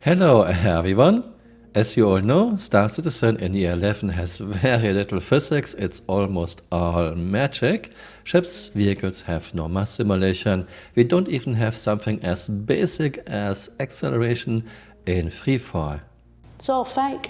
Hello everyone! As you all know, Star Citizen in year 11 has very little physics, it's almost all magic. Ships, vehicles have no mass simulation, we don't even have something as basic as acceleration in freefall. It's all fake.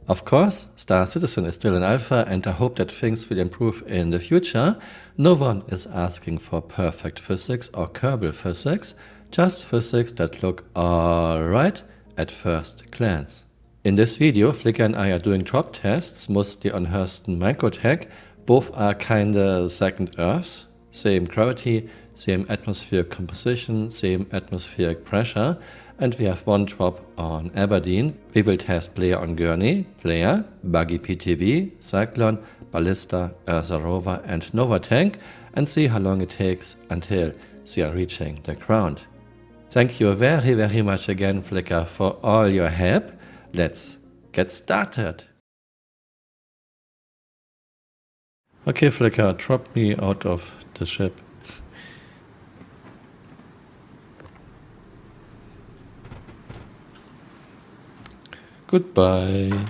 Of course, Star Citizen is still in alpha and I hope that things will improve in the future. No one is asking for perfect physics or Kerbal physics, just physics that look alright at first glance. In this video, Flickr and I are doing drop tests, mostly on Hurston Microtech. Both are kinda second Earths, same gravity, same atmospheric composition, same atmospheric pressure, and we have one drop on Aberdeen. We will test Player on Gurney, Player, Buggy PTV, Cyclone, Ballista, Ursa Rover and Nova Tank and see how long it takes until they are reaching the ground. Thank you very much again, Flickr, for all your help. Let's get started. Okay, Flickr, drop me out of the ship. Goodbye.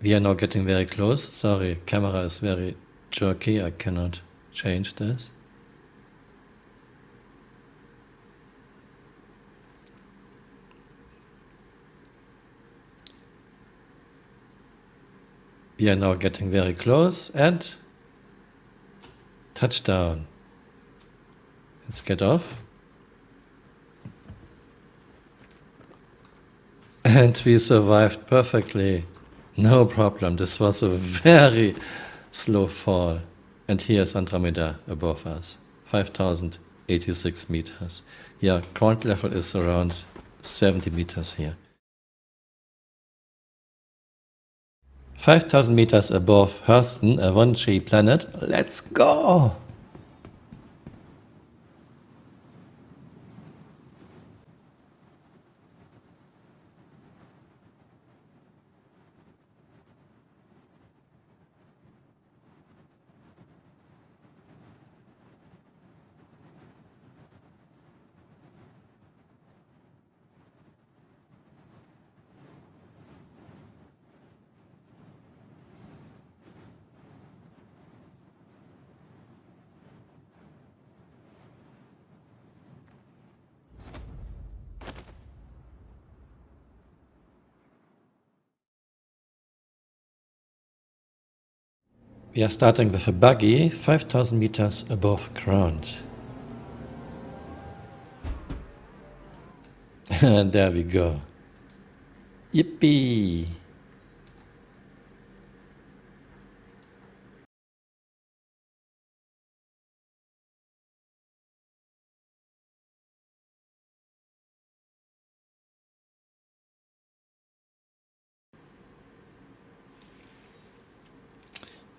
We are now getting very close. Sorry, camera is very jerky. I cannot change this. We are now getting very close and touchdown. Let's get off. And we survived perfectly. No problem. This was a very slow fall. And here's Andromeda above us. 5,086 meters. Yeah, ground level is around 70 meters here. 5,000 meters above Hurston, a 1G planet. Let's go! We are starting with a buggy 5,000 meters above ground. And there we go. Yippee!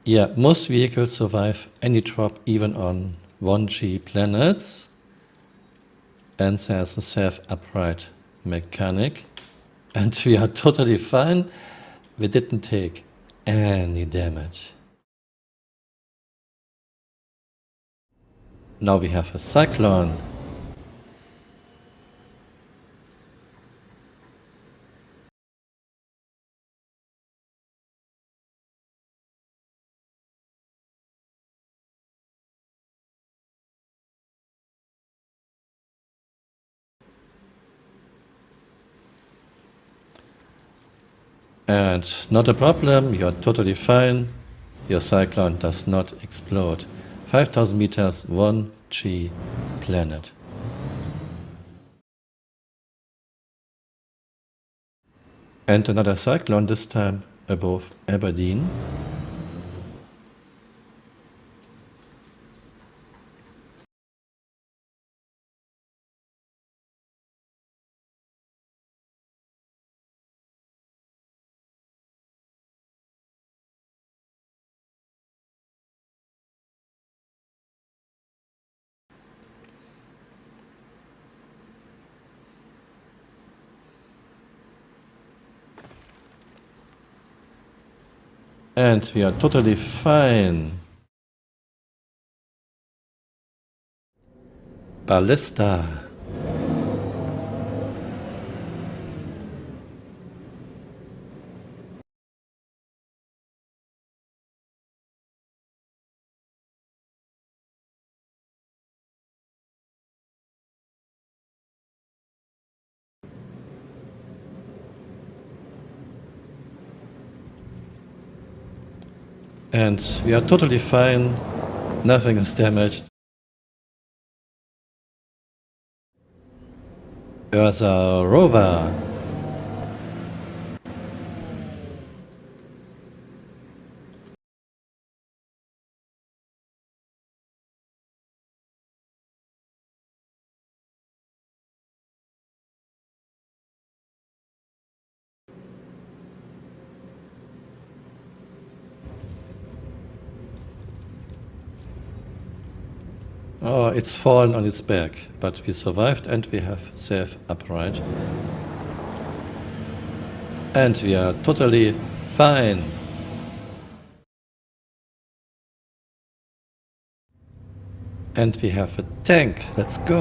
Yeah, most vehicles survive any drop even on 1G planets. And there's a self-upright mechanic. And we are totally fine. We didn't take any damage. Now we have a cyclone. And not a problem, you're totally fine. Your cyclone does not explode. 5,000 meters, 1G planet. And another cyclone, this time above Aberdeen. And we are totally fine. Ballista. And we are totally fine. Nothing is damaged. There's a rover. Oh, it's fallen on its back, but we survived and we have safe upright. And we are totally fine. And we have a tank. Let's go.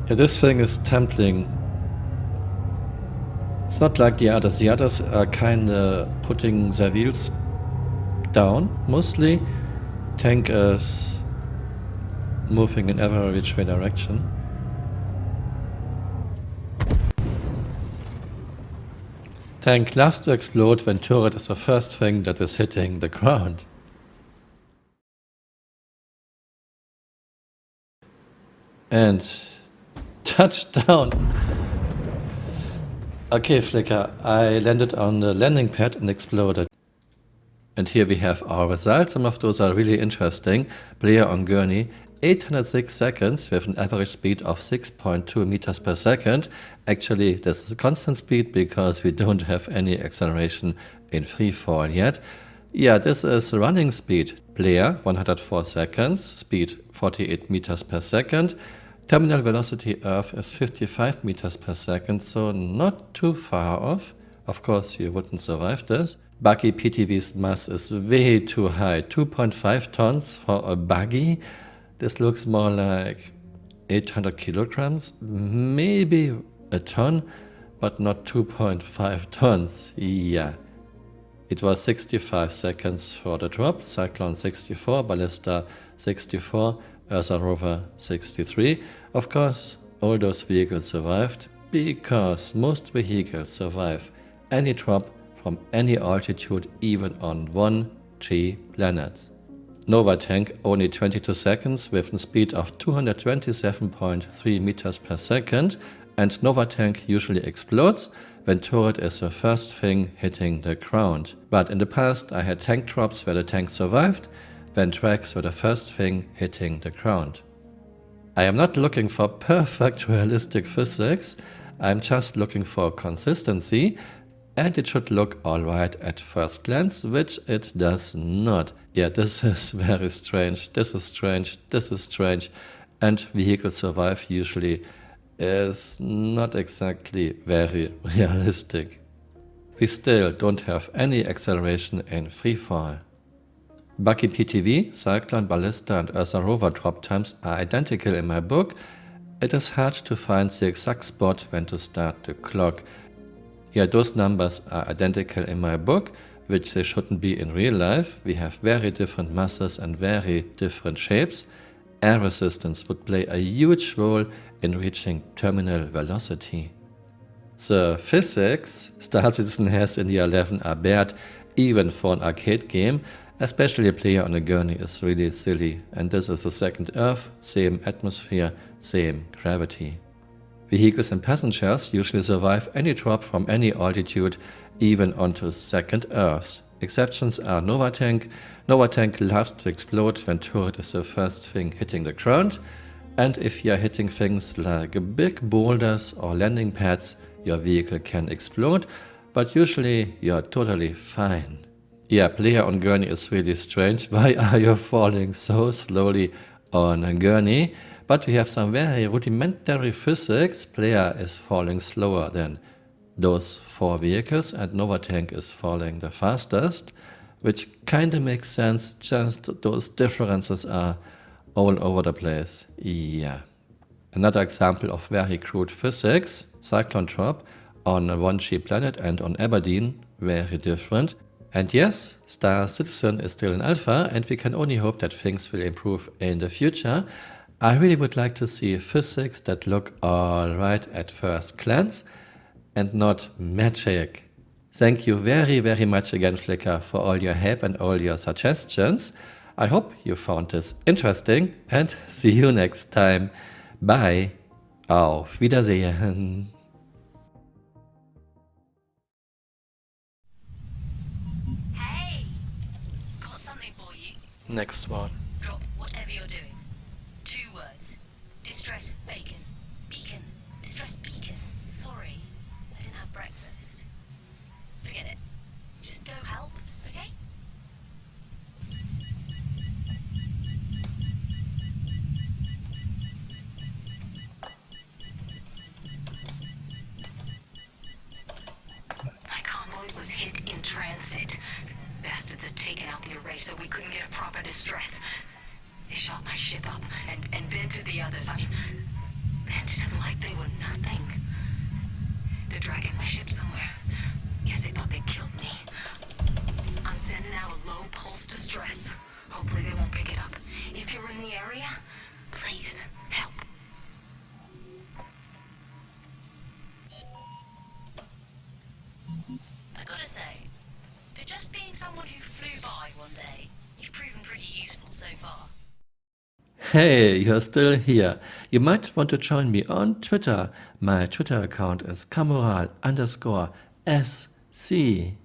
Yeah, this thing is tempting. It's not like the others. The others are kinda putting their wheels down, mostly. Tank is moving in every which way direction. Tank loves to explode when turret is the first thing that is hitting the ground. And touchdown! Okay, Flicker, I landed on the landing pad and exploded. And here we have our results. Some of those are really interesting. Player on gurney, 806 seconds with an average speed of 6.2 meters per second. Actually, this is a constant speed because we don't have any acceleration in free fall yet. Yeah, this is running speed. Player, 104 seconds, speed 48 meters per second. Terminal velocity Earth is 55 meters per second, so not too far off. Of course, you wouldn't survive this. Buggy PTV's mass is way too high, 2.5 tons for a buggy. This looks more like 800 kilograms, maybe a ton, but not 2.5 tons. Yeah. It was 65 seconds for the drop, Cyclone 64, Ballista 64, Ursa Rover 63. Of course, all those vehicles survived because most vehicles survive any drop from any altitude, even on 1G planets. Nova Tank only 22 seconds with a speed of 227.3 meters per second, and Nova Tank usually explodes when turret is the first thing hitting the ground. But in the past I had tank drops where the tank survived, when tracks were the first thing hitting the ground. I am not looking for perfect realistic physics, I'm just looking for consistency, and it should look alright at first glance, which it does not. Yeah, this is very strange, this is strange, this is strange, and vehicle survive usually is not exactly very realistic. We still don't have any acceleration in freefall. Buggy PTV, Cyclone, Ballista and Ursa Rover drop times are identical in my book. It is hard to find the exact spot when to start the clock. Yeah, those numbers are identical in my book, which they shouldn't be in real life. We have very different masses and very different shapes. Air resistance would play a huge role in reaching terminal velocity. The physics Star Citizen has in year 11 are bad, even for an arcade game. Especially a player on a gurney is really silly, and this is a second Earth, same atmosphere, same gravity. Vehicles and passengers usually survive any drop from any altitude, even onto second Earths. Exceptions are Nova Tank. Nova Tank loves to explode when turret is the first thing hitting the ground, and if you are hitting things like big boulders or landing pads, your vehicle can explode, but usually you are totally fine. Yeah, player on gurney is really strange. Why are you falling so slowly on a gurney? but we have some very rudimentary physics. Player is falling slower than those 4 vehicles and Novatank is falling the fastest, which kinda makes sense, just those differences are all over the place. Yeah. Another example of very crude physics, Cyclone Drop on a 1G planet and on Aberdeen, very different. And yes, Star Citizen is still in alpha and we can only hope that things will improve in the future. I really would like to see physics that look alright at first glance and not magic. Thank you very, very much again, Flickr, for all your help and all your suggestions. I hope you found this interesting and see you next time. Bye. Auf Wiedersehen. Hey, got something for you. Next one. Drop whatever you're doing. 2 words. Distress bacon. Beacon. Distress beacon. Sorry, I didn't have breakfast. Forget it. Just go help, okay? My convoy was hit in transit. Bastards had taken out the array so we couldn't get a proper distress. They shot my ship up and vented the others. I mean, vented them like they were nothing. They're dragging my ship somewhere. Guess they thought they killed me. I'm sending out a low pulse distress. Hopefully they won't pick it up. If you're in the area, please help. I gotta say, for just being someone who flew by one day, you've proven pretty useful so far. Hey, you're still here. You might want to join me on Twitter. My Twitter account is Camural_SC.